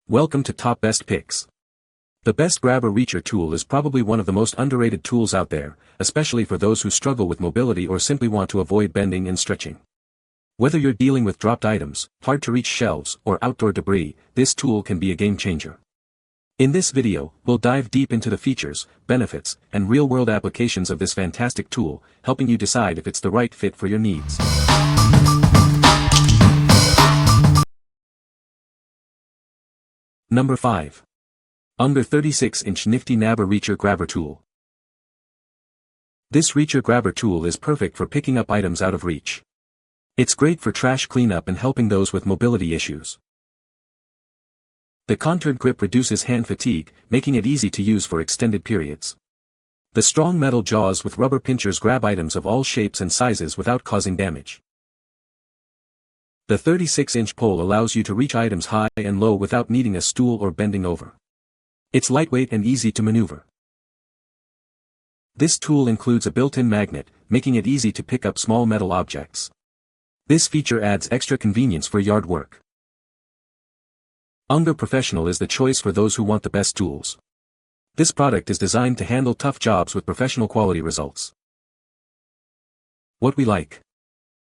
Welcome to Top Best Picks. The Best Grabber Reacher tool is probably one of the most underrated tools out there, especially for those who struggle with mobility or simply want to avoid bending and stretching. Whether you're dealing with dropped items, hard-to-reach shelves, or outdoor debris, this tool can be a game-changer. In this video, we'll dive deep into the features, benefits, and real-world applications of this fantastic tool, helping you decide if it's the right fit for your needs. Number 5. Unger 36-inch Nifty Nabber Reacher Grabber Tool. This Reacher Grabber tool is perfect for picking up items out of reach. It's great for trash cleanup and helping those with mobility issues. The contoured grip reduces hand fatigue, making it easy to use for extended periods. The strong metal jaws with rubber pinchers grab items of all shapes and sizes without causing damage. The 36-inch pole allows you to reach items high and low without needing a stool or bending over. It's lightweight and easy to maneuver. This tool includes a built-in magnet, making it easy to pick up small metal objects. This feature adds extra convenience for yard work. Unger Professional is the choice for those who want the best tools. This product is designed to handle tough jobs with professional quality results. What we like.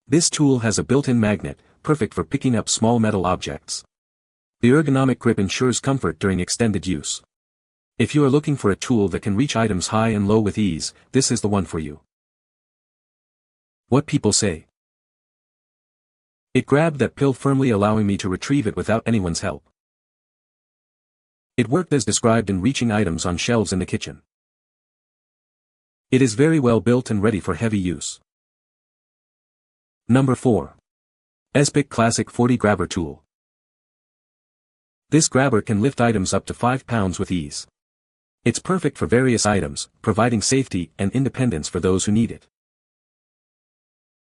This tool has a built-in magnet, perfect for picking up small metal objects. The ergonomic grip ensures comfort during extended use. If you are looking for a tool that can reach items high and low with ease, this is the one for you. What people say. It grabbed that pill firmly, allowing me to retrieve it without anyone's help. It worked as described in reaching items on shelves in the kitchen. It is very well built and ready for heavy use. Number 4. EZPIK Classic 40 Grabber Tool. This grabber can lift items up to 5 pounds with ease. It's perfect for various items, providing safety and independence for those who need it.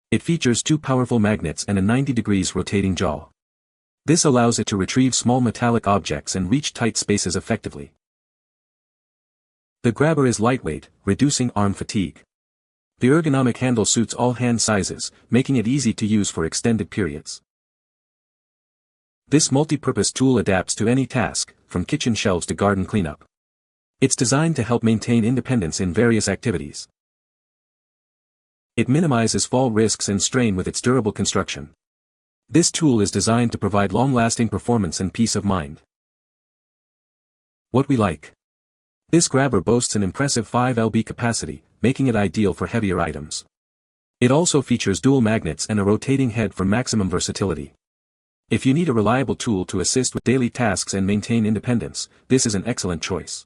It features 2 powerful magnets and a 90 degrees rotating jaw. This allows it to retrieve small metallic objects and reach tight spaces effectively. The grabber is lightweight, reducing arm fatigue. The ergonomic handle suits all hand sizes, making it easy to use for extended periods. This multi-purpose tool adapts to any task, from kitchen shelves to garden cleanup. It's designed to help maintain independence in various activities. It minimizes fall risks and strain with its durable construction. This tool is designed to provide long-lasting performance and peace of mind. What we like. This grabber boasts an impressive 5 lb capacity, making it ideal for heavier items. It also features dual magnets and a rotating head for maximum versatility. If you need a reliable tool to assist with daily tasks and maintain independence, this is an excellent choice.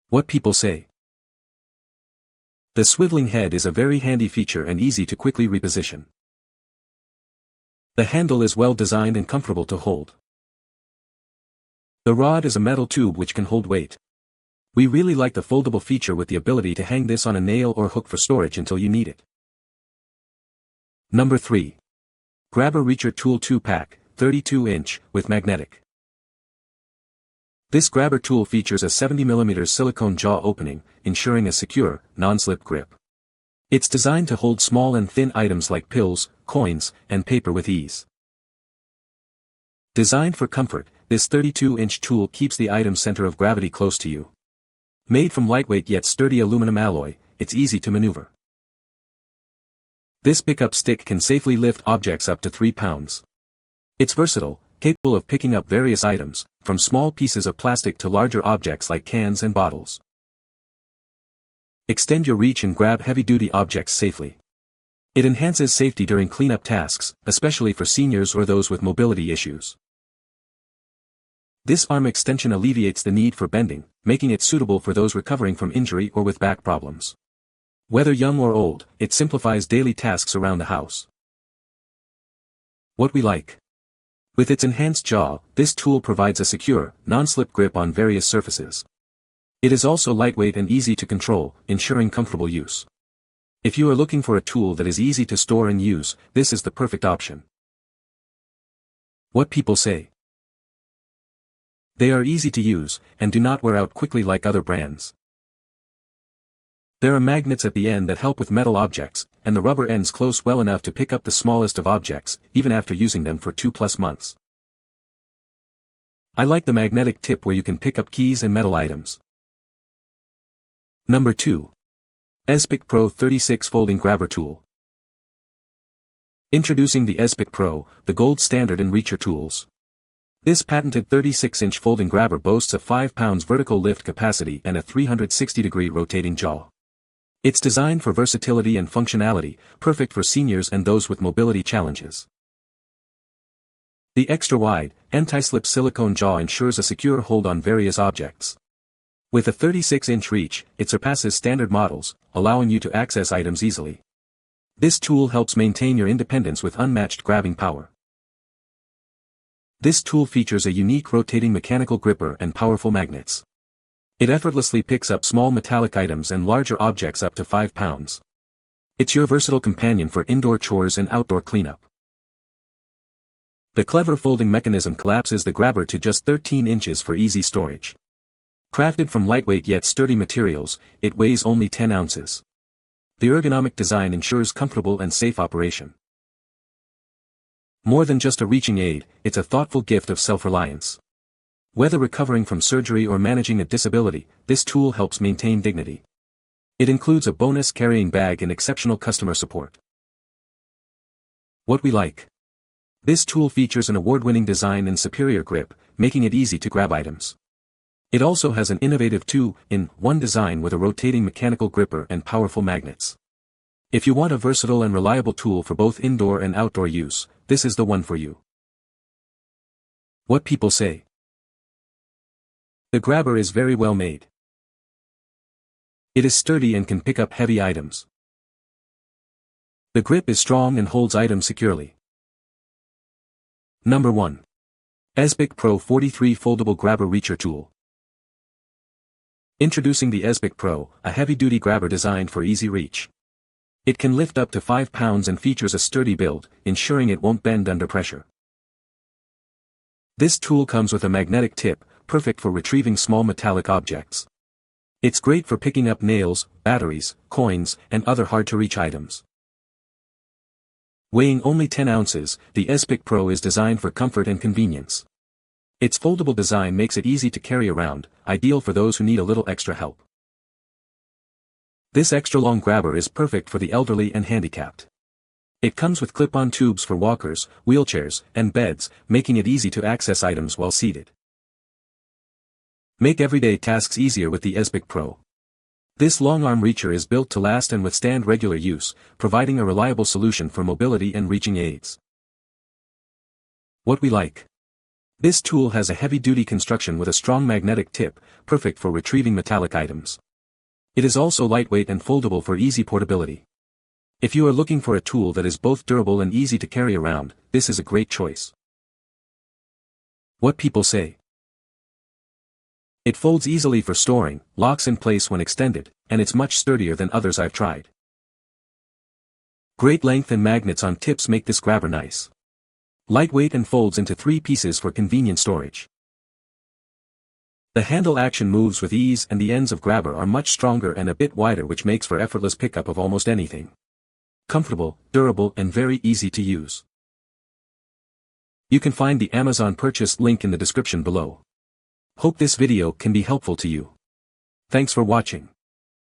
What people say. The swiveling head is a very handy feature and easy to quickly reposition. The handle is well designed and comfortable to hold. The rod is a metal tube which can hold weight. We really like the foldable feature with the ability to hang this on a nail or hook for storage until you need it. Number 3. Grabber Reacher Tool 2-Pack, 32-inch, with magnetic. This grabber tool features a 70mm silicone jaw opening, ensuring a secure, non-slip grip. It's designed to hold small and thin items like pills, coins, and paper with ease. Designed for comfort, this 32-inch tool keeps the item's center of gravity close to you. Made from lightweight yet sturdy aluminum alloy, it's easy to maneuver. This pickup stick can safely lift objects up to 3 pounds. It's versatile, capable of picking up various items, from small pieces of plastic to larger objects like cans and bottles. Extend your reach and grab heavy-duty objects safely. It enhances safety during cleanup tasks, especially for seniors or those with mobility issues. This arm extension alleviates the need for bending, making it suitable for those recovering from injury or with back problems. Whether young or old, it simplifies daily tasks around the house. What we like. With its enhanced jaw, this tool provides a secure, non-slip grip on various surfaces. It is also lightweight and easy to control, ensuring comfortable use. If you are looking for a tool that is easy to store and use, this is the perfect option. What people say. They are easy to use, and do not wear out quickly like other brands. There are magnets at the end that help with metal objects, and the rubber ends close well enough to pick up the smallest of objects, even after using them for 2+ months. I like the magnetic tip where you can pick up keys and metal items. Number 2. EZPIK Pro 36 Folding Grabber Tool. Introducing the EZPIK Pro, the gold standard in reacher tools. This patented 36-inch folding grabber boasts a 5 pounds vertical lift capacity and a 360-degree rotating jaw. It's designed for versatility and functionality, perfect for seniors and those with mobility challenges. The extra-wide, anti-slip silicone jaw ensures a secure hold on various objects. With a 36-inch reach, it surpasses standard models, allowing you to access items easily. This tool helps maintain your independence with unmatched grabbing power. This tool features a unique rotating mechanical gripper and powerful magnets. It effortlessly picks up small metallic items and larger objects up to 5 pounds. It's your versatile companion for indoor chores and outdoor cleanup. The clever folding mechanism collapses the grabber to just 13 inches for easy storage. Crafted from lightweight yet sturdy materials, it weighs only 10 ounces. The ergonomic design ensures comfortable and safe operation. More than just a reaching aid, it's a thoughtful gift of self-reliance. Whether recovering from surgery or managing a disability, this tool helps maintain dignity. It includes a bonus carrying bag and exceptional customer support. What we like. This tool features an award-winning design and superior grip, making it easy to grab items. It also has an innovative 2-in-1 design with a rotating mechanical gripper and powerful magnets. If you want a versatile and reliable tool for both indoor and outdoor use, this is the one for you. What people say. The grabber is very well made. It is sturdy and can pick up heavy items. The grip is strong and holds items securely. Number 1. EZPIK Pro 43 Foldable Grabber Reacher Tool. Introducing the EZPIK Pro, a heavy-duty grabber designed for easy reach. It can lift up to 5 pounds and features a sturdy build, ensuring it won't bend under pressure. This tool comes with a magnetic tip, perfect for retrieving small metallic objects. It's great for picking up nails, batteries, coins, and other hard-to-reach items. Weighing only 10 ounces, the EZPIK Pro is designed for comfort and convenience. Its foldable design makes it easy to carry around, ideal for those who need a little extra help. This extra-long grabber is perfect for the elderly and handicapped. It comes with clip-on tubes for walkers, wheelchairs, and beds, making it easy to access items while seated. Make everyday tasks easier with the EZPIK Pro. This long-arm reacher is built to last and withstand regular use, providing a reliable solution for mobility and reaching aids. What we like. This tool has a heavy-duty construction with a strong magnetic tip, perfect for retrieving metallic items. It is also lightweight and foldable for easy portability. If you are looking for a tool that is both durable and easy to carry around, this is a great choice. What people say. It folds easily for storing, locks in place when extended, and it's much sturdier than others I've tried. Great length and magnets on tips make this grabber nice. Lightweight and folds into 3 pieces for convenient storage. The handle action moves with ease and the ends of grabber are much stronger and a bit wider, which makes for effortless pickup of almost anything. Comfortable, durable, and very easy to use. You can find the Amazon purchase link in the description below. Hope this video can be helpful to you. Thanks for watching.